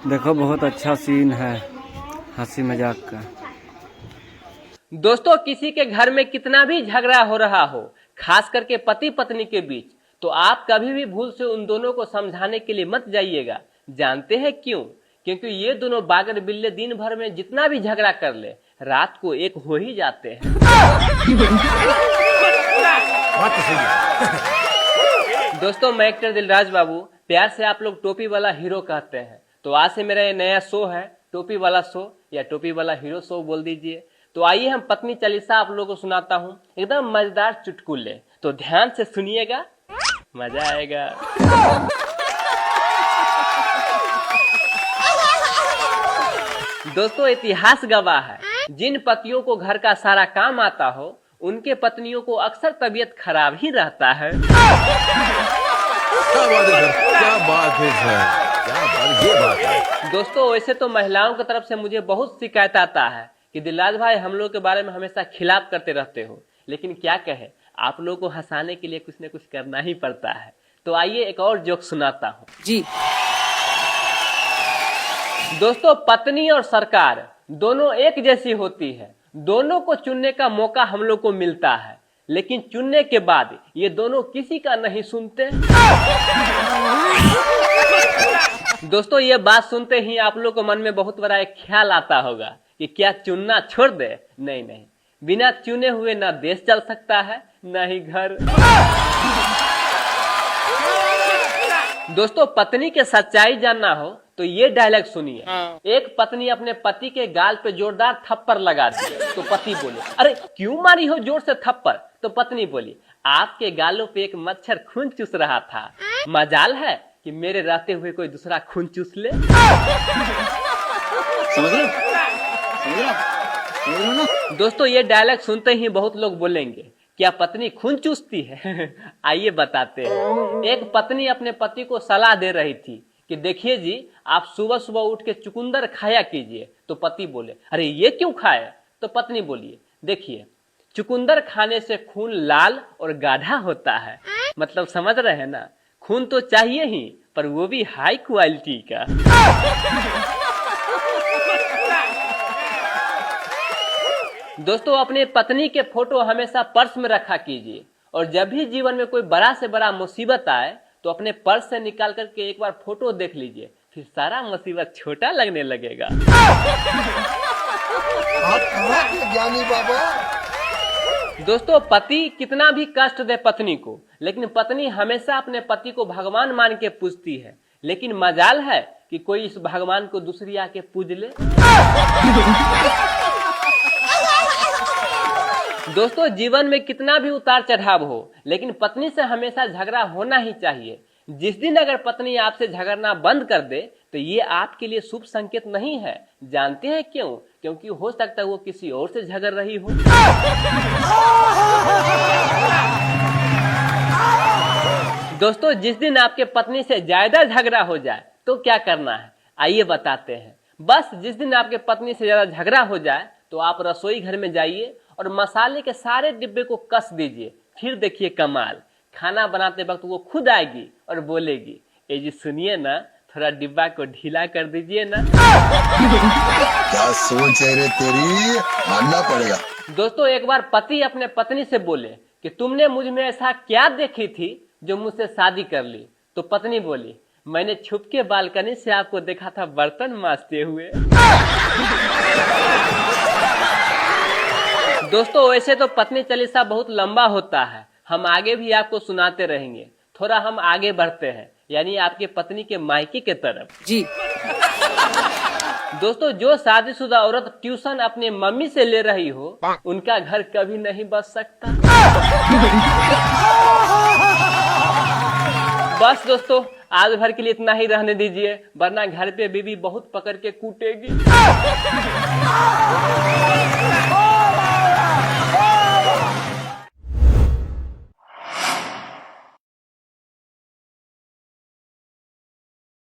देखो बहुत अच्छा सीन है हंसी मजाक का। दोस्तों, किसी के घर में कितना भी झगड़ा हो रहा हो, खास करके पति पत्नी के बीच, तो आप कभी भी भूल से उन दोनों को समझाने के लिए मत जाइएगा। जानते हैं क्यों? क्योंकि ये दोनों बागर बिल्ले दिन भर में जितना भी झगड़ा कर ले, रात को एक हो ही जाते हैं। दोस्तों, मैं एक्टर दिलराज बाबू, प्यार से आप लोग टोपी वाला हीरो कहते हैं। तो आज से मेरा ये नया शो है, टोपी वाला शो या टोपी वाला हीरो शो बोल दीजिए। तो आइए हम पत्नी चालीसा आप लोगों को सुनाता हूँ, एकदम मजेदार चुटकुले। तो ध्यान से सुनिएगा, मजा आएगा। दोस्तों, इतिहास गवाह है, जिन पतियों को घर का सारा काम आता हो, उनके पत्नियों को अक्सर तबीयत खराब ही रहता है। क्या बात है सर, क्या बात, ये बात है। दोस्तों, वैसे तो महिलाओं की तरफ से मुझे बहुत शिकायत आता है कि दिलराज भाई हम लोग के बारे में हमेशा खिलाफ करते रहते हो, लेकिन क्या कहे, आप लोग को हंसाने के लिए कुछ न कुछ करना ही पड़ता है। तो आइए एक और जोक सुनाता हूँ जी। दोस्तों, पत्नी और सरकार दोनों एक जैसी होती है, दोनों को चुनने का मौका हम लोग को मिलता है, लेकिन चुनने के बाद ये दोनों किसी का नहीं सुनते। दोस्तों, ये बात सुनते ही आप लोग को मन में बहुत बड़ा एक ख्याल आता होगा कि क्या चुनना छोड़ दे? नहीं नहीं, बिना चुने हुए ना देश चल सकता है, ना ही घर। दोस्तों, पत्नी के सच्चाई जानना हो तो ये डायलॉग सुनिए। एक पत्नी अपने पति के गाल पे जोरदार थप्पड़ लगा दी, तो पति बोले, अरे क्यों मारी हो जोर से थप्पड़? तो पत्नी बोली, आपके गालों पे एक मच्छर खून चूस रहा था, मजाल है कि मेरे रहते हुए कोई दूसरा खून चूस ले। समझ लो? दोस्तों, ये डायलॉग सुनते ही बहुत लोग बोलेंगे, क्या पत्नी खून चूसती है? आइए बताते हैं। एक पत्नी अपने पति को सलाह दे रही थी कि देखिए जी, आप सुबह सुबह उठ के चुकंदर खाया कीजिए। तो पति बोले, अरे ये क्यों खाए? तो पत्नी बोलिए, देखिए, चुकंदर खाने से खून लाल और गाढ़ा होता है। मतलब समझ रहे हैं ना, खून तो चाहिए ही, पर वो भी हाई क्वालिटी का। दोस्तों, अपने पत्नी के फोटो हमेशा पर्स में रखा कीजिए, और जब भी जीवन में कोई बड़ा से बड़ा मुसीबत आए तो अपने पर्स से निकाल करके एक बार फोटो देख लीजिए, फिर सारा मुसीबत छोटा लगने लगेगा। आप कहाँ के ज्ञानी बाबा। दोस्तों, पति कितना भी कष्ट दे पत्नी को, लेकिन पत्नी हमेशा अपने पति को भगवान मान के पूजती है। लेकिन मजाल है कि कोई इस भगवान को दूसरी आके पूज ले। दोस्तों, जीवन में कितना भी उतार चढ़ाव हो, लेकिन पत्नी से हमेशा झगड़ा होना ही चाहिए। जिस दिन अगर पत्नी आपसे झगड़ना बंद कर दे तो ये आपके लिए शुभ संकेत नहीं है। जानते हैं क्यों? क्योंकि हो सकता है वो किसी और से झगड़ रही हो। दोस्तों, जिस दिन आपके पत्नी से ज्यादा झगड़ा हो जाए तो क्या करना है, आइए बताते हैं। बस जिस दिन आपके पत्नी से ज्यादा झगड़ा हो जाए तो आप रसोई घर में जाइए और मसाले के सारे डिब्बे को कस दीजिए। फिर देखिए कमाल, खाना बनाते वक्त वो खुद आएगी और बोलेगी, ए जी सुनिए ना, थोड़ा डिब्बा को ढीला कर दीजिए ना। क्या सोच है रे तेरी, मानना पड़ेगा। दोस्तों, एक बार पति अपने पत्नी से बोले कि तुमने मुझ में ऐसा क्या देखी थी जो मुझसे शादी कर ली? तो पत्नी बोली, मैंने छुप के बालकनी से आपको देखा था बर्तन मांजते हुए। दोस्तों, वैसे तो पत्नी चालीसा बहुत लंबा होता है, हम आगे भी आपको सुनाते रहेंगे। थोड़ा हम आगे बढ़ते हैं, यानी आपके पत्नी के मायके के तरफ जी। दोस्तों, जो शादीशुदा औरत ट्यूशन अपने मम्मी से ले रही हो, उनका घर कभी नहीं बच सकता। बस दोस्तों, आज भर के लिए इतना ही रहने दीजिए, वरना घर पे बीवी बहुत पकड़ के कूटेगी।